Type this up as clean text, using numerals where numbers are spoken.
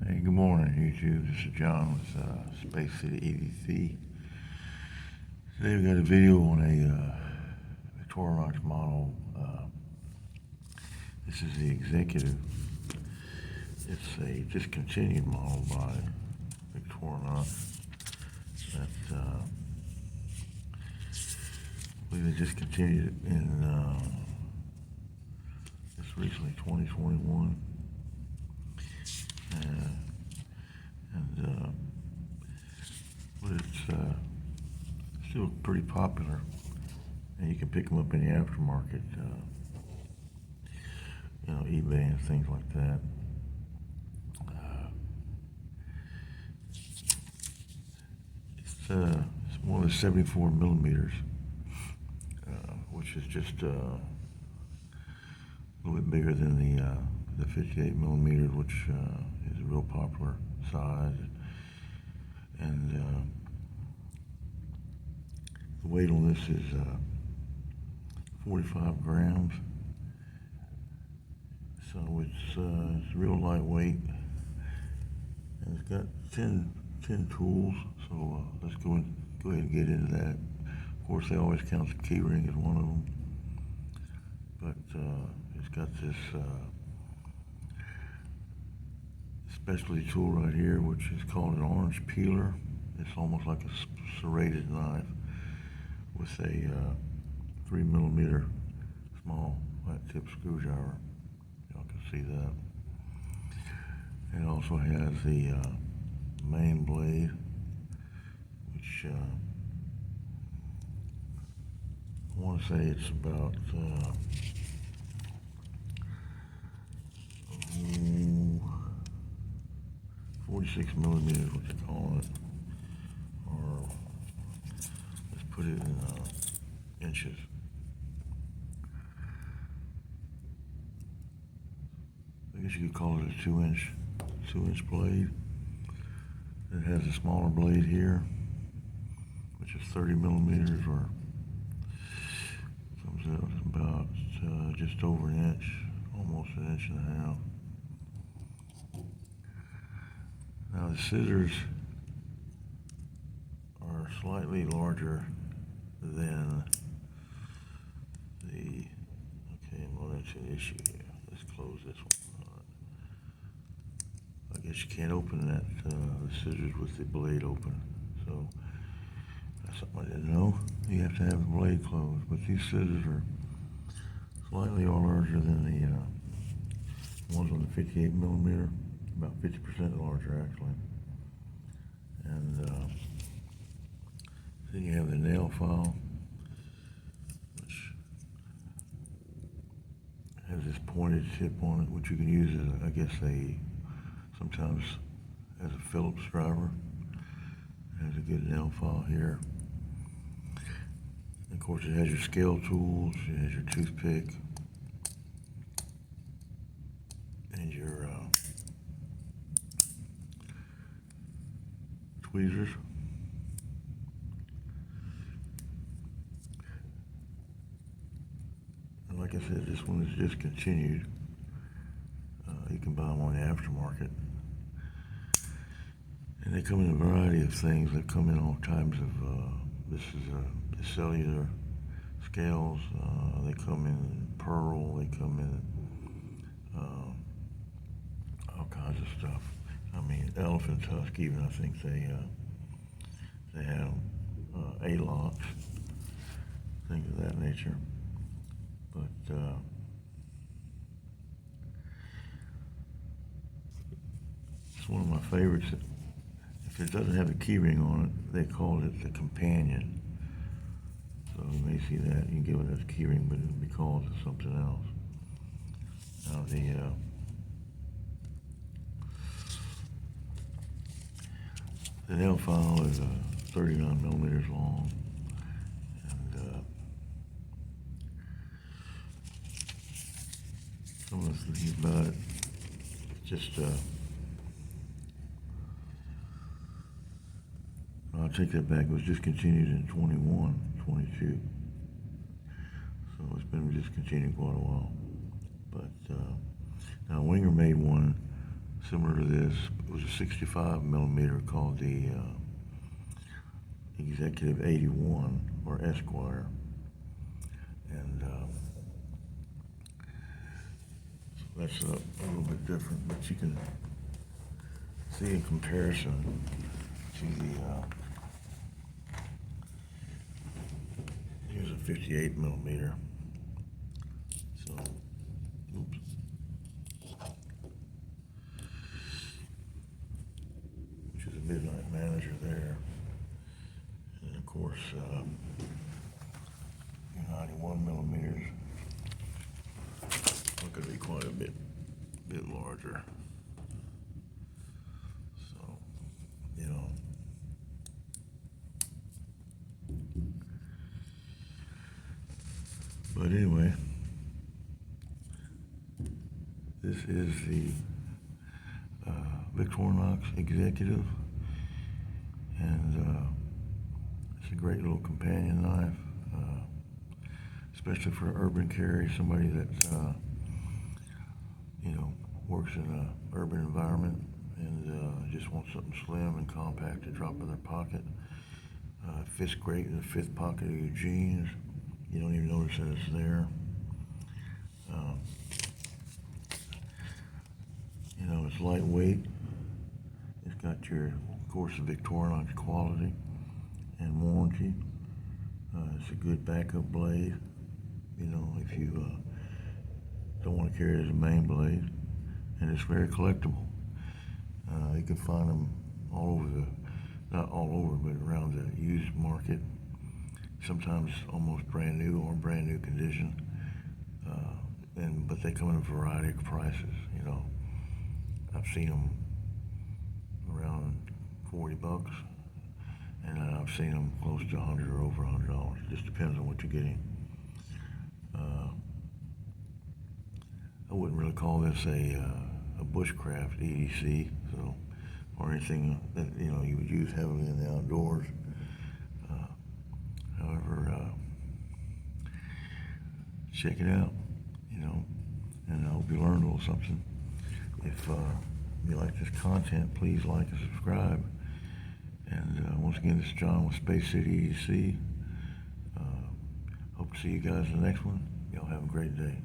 Hey, good morning, YouTube. This is John with Space City EDC. Today we got a video on a Victorinox model. This is the Executive. It's a discontinued model by Victorinox. That I believe they discontinued it in just recently, 2021. But it's still pretty popular, and you can pick them up in the aftermarket, eBay and things like that. It's more than 74 millimeters, which is just a little bit bigger than the 58 millimeters, which is a real popular size. And the weight on this is 45 grams, so it's real lightweight, and it's got 10 tools. So let's go ahead and get into that. Of course, they always count the key ring as one of them, but it's got this specialty tool right here, which is called an orange peeler. It's almost like a serrated knife with a 3 millimeter small flat tip screwdriver. Y'all can see that. It also has the main blade, which I want to say it's about 46 millimeters, what they call it, or let's put it in inches. I guess you could call it a 2-inch blade. It has a smaller blade here, which is 30 millimeters, or comes out about just over an inch, almost an inch and a half. Now the scissors are slightly larger than the, okay, well that's an issue here. Let's close this one. I guess you can't open that, the scissors with the blade open. So that's something I didn't know. You have to have the blade closed, but these scissors are slightly larger than the ones on the 58 millimeter. About 50% larger, actually. And then you have the nail file, which has this pointed tip on it, which you can use as, I guess, sometimes as a Phillips driver. It has a good nail file here. And of course, it has your scale tools, it has your toothpick, and your tweezers. And like I said, this one is discontinued. You can buy them on the aftermarket. And they come in a variety of things. They come in all kinds of, this is the cellular scales. They come in pearl. They come in all kinds of stuff. I mean, elephant tusk even, I think they have A-locks, things of that nature. But it's one of my favorites. If it doesn't have a key ring on it, they call it the companion. So you may see that. You can give it a key ring, but it'll be called something else. Now the nail file is 39 millimeters long, and some of the things about it, just I'll take that back. It was discontinued in 22. So it's been discontinued quite a while. But now Winger made one similar to this. It was a 65 millimeter called the Executive 81 or Esquire, and so that's a little bit different, but you can see in comparison to the here's a 58 millimeter. So, oops. Which is a midnight manager there. And of course, 91 millimeters. It could be quite a bit larger. So, you know. But anyway, this is the Victorinox Executive, and it's a great little companion knife, especially for urban carry, somebody that works in an urban environment and just wants something slim and compact to drop in their pocket. Fits great in the fifth pocket of your jeans. You don't even notice that it's there. It's lightweight. It's got of course, the Victorinox quality and warranty. It's a good backup blade. If you don't want to carry it as a main blade, and it's very collectible. You can find them all over not all over, but around the used market. Sometimes almost brand new or brand new condition. But they come in a variety of prices. I've seen them around $40, and I've seen them close to $100 or over $100. It just depends on what you're getting. I wouldn't really call this a bushcraft EDC, or anything that you would use heavily in the outdoors. However, check it out, and I hope you learned a little something. If you like this content, please like and subscribe. And once again, this is John with Space City EDC. Hope to see you guys in the next one. Y'all have a great day.